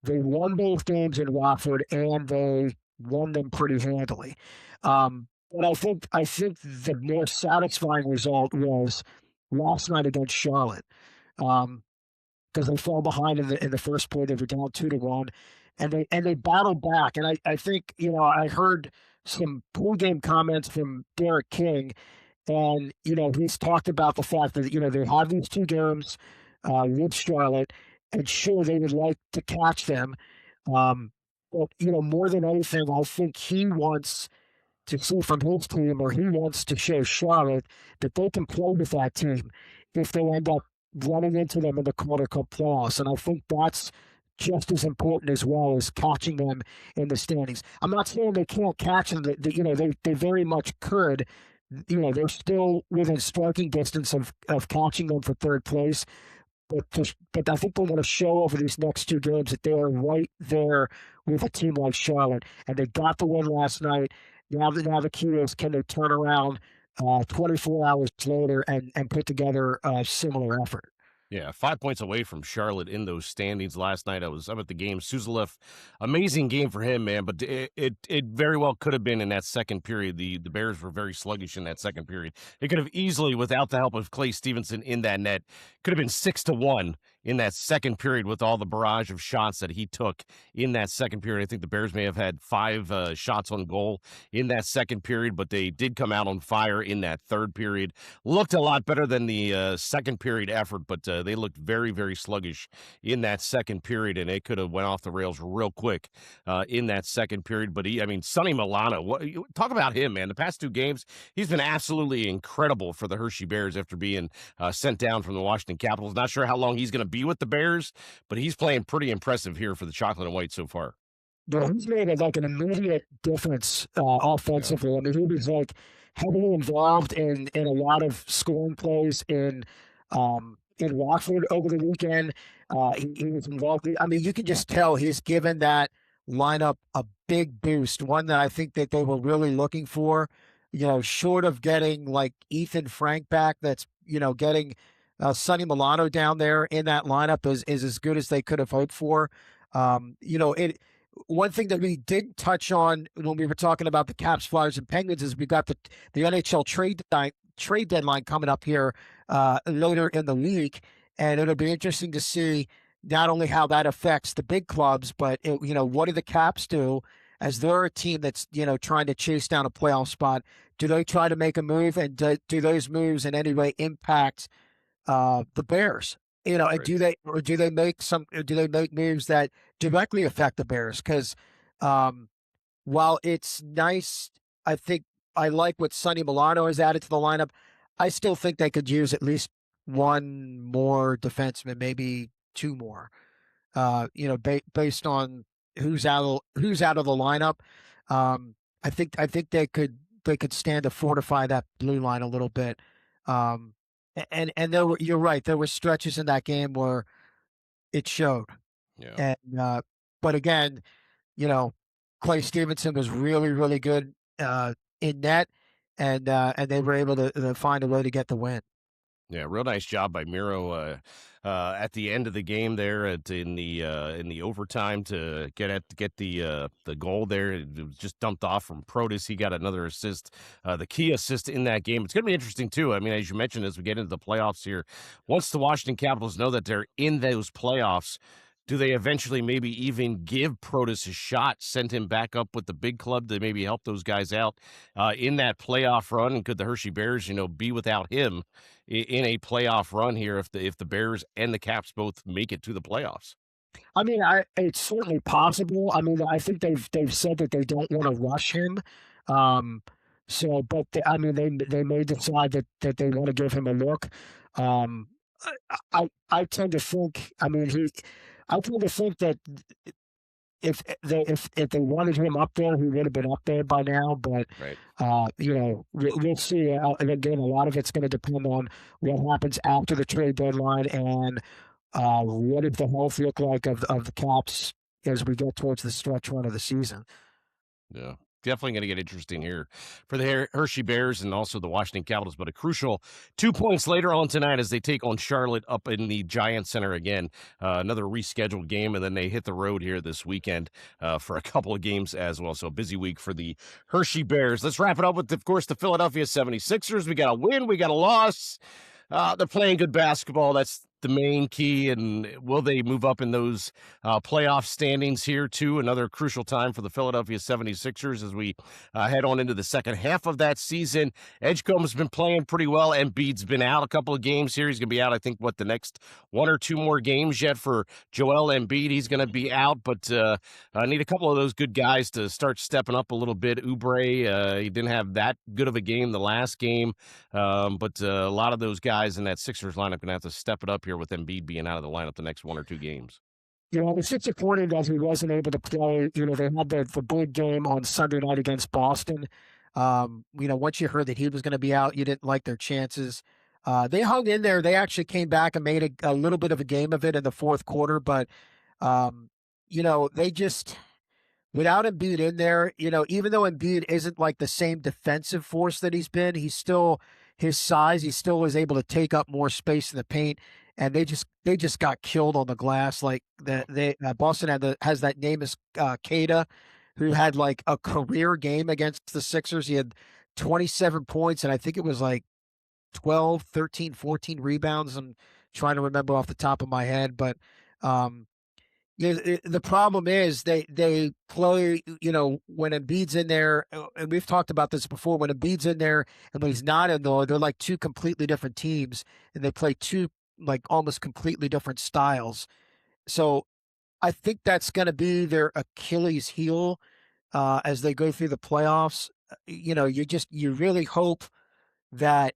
C: They won both games in Rockford, and they won them pretty handily. But I think the more satisfying result was last night against Charlotte, because they fell behind in the first period. They were down 2-1, and they battled back. And I think I heard some post-game comments from Derek King, and he's talked about the fact that they have these 2 games with Charlotte, and sure they would like to catch them, but more than anything, I think he wants to see from his team, or he wants to show Charlotte that they can play with that team if they end up running into them in the Calder Cup playoffs. And I think that's just as important as well as catching them in the standings. I'm not saying they can't catch them. They very much could. They're still within striking distance of catching them for 3rd place. But I think they want to show over these next 2 games that they are right there with a team like Charlotte. And they got the win last night. Now the key is, can they turn around 24 hours later and put together a similar effort?
B: Yeah, 5 points away from Charlotte in those standings last night. I'm at the game. Suzulev, amazing game for him, man. But it very well could have been in that second period. The Bears were very sluggish in that second period. It could have easily, without the help of Clay Stevenson in that net, could have been 6-1 in that second period with all the barrage of shots that he took in that second period. I think the Bears may have had 5 shots on goal in that second period, but they did come out on fire in that third period. Looked a lot better than the second period effort, but they looked very, very sluggish in that second period, and it could have went off the rails real quick in that second period. But Sonny Milano, talk about him, man. The past 2 games, he's been absolutely incredible for the Hershey Bears after being sent down from the Washington Capitals. Not sure how long he's going to be with the Bears, but he's playing pretty impressive here for the Chocolate and White so far.
C: Yeah, he's made an immediate difference offensively. Yeah. I mean, he was heavily involved in a lot of scoring plays in Rockford over the weekend. He was involved. I mean, you can just tell he's given that lineup a big boost, one that I think that they were really looking for. Short of getting like Ethan Frank back, that's getting Sonny Milano down there in that lineup is as good as they could have hoped for. One thing that we did touch on when we were talking about the Caps, Flyers, and Penguins is we got the NHL trade deadline coming up here later in the week, and it'll be interesting to see not only how that affects the big clubs, but what do the Caps do as they're a team that's trying to chase down a playoff spot? Do they try to make a move, and do those moves in any way impact the Bears? And
B: right.
C: do they make moves that directly affect the Bears? Because while it's nice, I think I like what Sonny Milano has added to the lineup. I still think they could use at least one more defenseman, maybe 2 more. Based on who's out of the lineup. I think they could stand to fortify that blue line a little bit. And you're right. There were stretches in that game where it showed.
B: Yeah.
C: And but again, Clay Stevenson was really, really good in net, and they were able to find a way to get the win.
B: Yeah, real nice job by Miro at the end of the game there in the overtime to get the goal there. It was just dumped off from Protas. He got another assist, the key assist in that game. It's going to be interesting too. I mean, as you mentioned, as we get into the playoffs here, once the Washington Capitals know that they're in those playoffs, do they eventually maybe even give Protas a shot, send him back up with the big club to maybe help those guys out in that playoff run? And could the Hershey Bears, be without him in a playoff run here if the Bears and the Caps both make it to the playoffs?
C: I mean, it's certainly possible. I mean, I think they've said that they don't want to rush him. But they may decide that they want to give him a look. I tend to think. I tend to think that if they wanted him up there, he would have been up there by now. But
B: right.
C: We'll see. And again, a lot of it's going to depend on what happens after the trade deadline and what does the health look like of the Caps as we get towards the stretch run of the season.
B: Yeah. Definitely going to get interesting here for the Hershey Bears and also the Washington Capitals, but a crucial 2 points later on tonight as they take on Charlotte up in the Giant Center again. Another rescheduled game, and then they hit the road here this weekend for a couple of games as well. So a busy week for the Hershey Bears. Let's wrap it up with, of course, the Philadelphia 76ers. We got a win, we got a loss. They're playing good basketball. That's the main key, and will they move up in those playoff standings here too? Another crucial time for the Philadelphia 76ers as we head on into the second half of that season. Edgecombe's been playing pretty well. Embiid's been out a couple of games here. He's going to be out, I think, the next 1 or 2 more games yet for Joel Embiid. He's going to be out, but I need a couple of those good guys to start stepping up a little bit. Oubre, he didn't have that good of a game the last game, but a lot of those guys in that Sixers lineup going to have to step it up here with Embiid being out of the lineup the next 1 or 2 games.
C: The disappointed as he wasn't able to play. They had the big game on Sunday night against Boston. Once you heard that he was going to be out, you didn't like their chances. They hung in there. They actually came back and made a little bit of a game of it in the fourth quarter, but they just, without Embiid in there, even though Embiid isn't like the same defensive force that he's been, he's still his size. He still is able to take up more space in the paint and they just got killed on the glass. Like Boston has that Namus Keita, who had like a career game against the Sixers. He had 27 points, and I think it was like 12, 13, 14 rebounds. I'm trying to remember off the top of my head, but yeah, the problem is they play, when Embiid's in there, and we've talked about this before, when Embiid's in there and when he's not in there, they're like two completely different teams, and they play two like almost completely different styles. So I think that's going to be their Achilles heel as they go through the playoffs. You really hope that,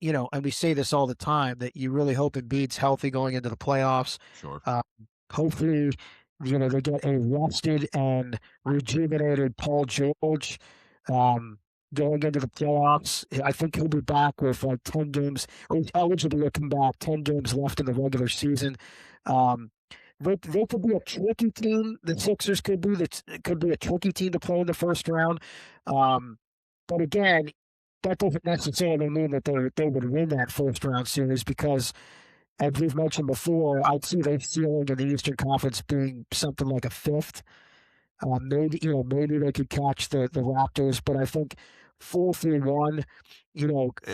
C: and we say this all the time, that you really hope Embiid's healthy going into the playoffs.
B: Sure.
C: Hopefully, they get a rested and rejuvenated Paul George going into the playoffs. I think he'll be back with like 10 games, or he's eligible to come back, 10 games left in the regular season. They could be a tricky team. The Sixers could be a tricky team to play in the first round. But again, that doesn't necessarily mean that they would win that first round series because, as we've mentioned before, I'd see their ceiling in the Eastern Conference being something like a fifth. Maybe they could catch the Raptors, but I think 4-1,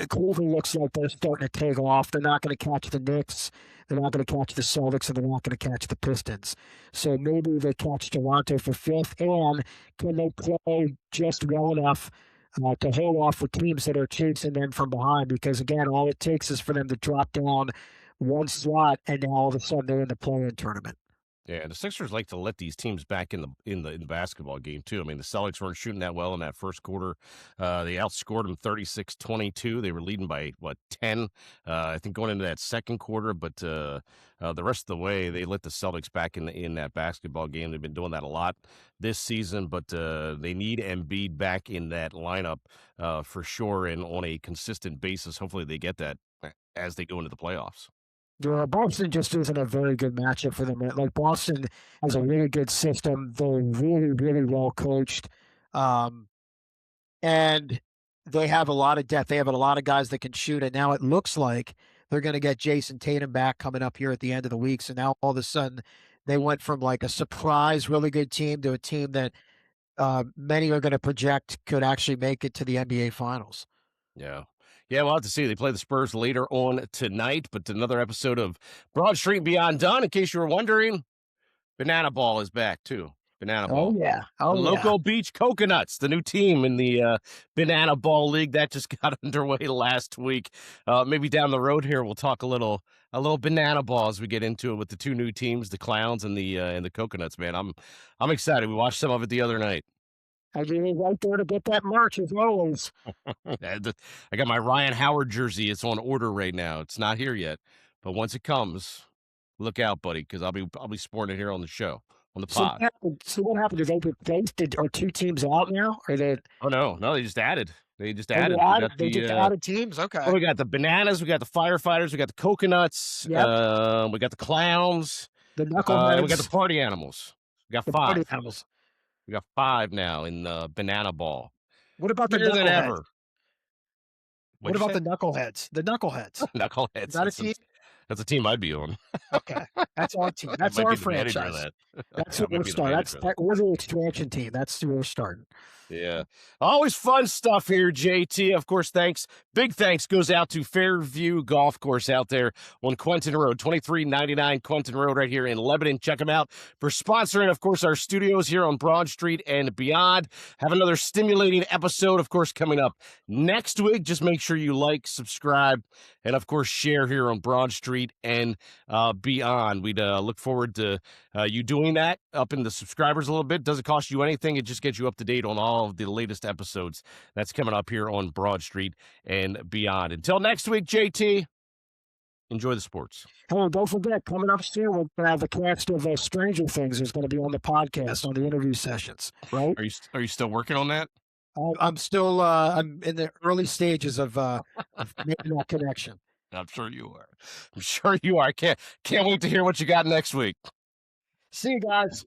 C: Cleveland looks like they're starting to take off. They're not going to catch the Knicks. They're not going to catch the Celtics, and they're not going to catch the Pistons. So maybe they catch Toronto for fifth, and can they play just well enough to hold off with teams that are chasing them from behind? Because, again, all it takes is for them to drop down one slot, and now all of a sudden they're in the play-in tournament.
B: Yeah, the Sixers like to let these teams back in the basketball game too. I mean, the Celtics weren't shooting that well in that first quarter. They outscored them 36-22. They were leading by 10, I think, going into that second quarter. But the rest of the way, they let the Celtics back in that basketball game. They've been doing that a lot this season, but they need Embiid back in that lineup for sure, and on a consistent basis. Hopefully, they get that as they go into the playoffs.
C: Yeah, Boston just isn't a very good matchup for them. Like, Boston has a really good system. They're really, really well coached. And they have a lot of depth. They have a lot of guys that can shoot. And now it looks like they're going to get Jason Tatum back coming up here at the end of the week. So now all of a sudden they went from like a surprise, really good team to a team that many are going to project could actually make it to the NBA Finals.
B: Yeah. Yeah, we'll have to see. They play the Spurs later on tonight, but another episode of Broad Street and Beyond done. In case you were wondering, Banana Ball is back too. Banana Ball.
C: Oh, yeah.
B: The Loco Beach Coconuts, the new team in the Banana Ball League. That just got underway last week. Maybe down the road here, we'll talk a little banana ball as we get into it with the two new teams, the Clowns and the Coconuts, man. I'm excited. We watched some of it the other night.
C: I really right there to get that merch as always.
B: I got my Ryan Howard jersey. It's on order right now. It's not here yet, but once it comes, look out, buddy, because I'll be sporting it here on the show, on the pod.
C: So what happened? Did they replace? Are two teams out now? Or they?
B: Oh no, they just added. They just added.
C: They just added teams. Okay.
B: Well, we got the Bananas. We got the Firefighters. We got the Coconuts.
C: Yep.
B: We got the Clowns.
C: The Knuckleheads.
B: We got the Party Animals. We got 5.
C: Party Animals.
B: We got 5 now in Banana Ball.
C: What about the
B: Better than ever?
C: What about the Knuckleheads? The Knuckleheads.
B: Knuckleheads.
C: Is that a team?
B: That's a team I'd be on.
C: Okay, that's our team. That's our franchise. That's what we're starting. We're the expansion team. That's where we're starting.
B: Yeah. Always fun stuff here, JT. Of course, big thanks goes out to Fairview Golf Course out there on Quentin Road, 2399 Quentin Road right here in Lebanon. Check them out for sponsoring, of course, our studios here on Broad Street and beyond. Have another stimulating episode, of course, coming up next week. Just make sure you like, subscribe, and, of course, share here on Broad Street and beyond. We'd look forward to you doing that, up in the subscribers a little bit. Doesn't cost you anything. It just gets you up to date on all of the latest episodes that's coming up here on Broad Street and beyond. Until next week, JT, enjoy the sports.
C: Oh, don't forget, coming up soon, we'll have the cast of Stranger Things is going to be on the podcast, on the interview sessions, right?
B: Are you still working on that?
C: I'm still I'm in the early stages of making that connection.
B: I'm sure you are. Can't wait to hear what you got next week.
C: See you guys.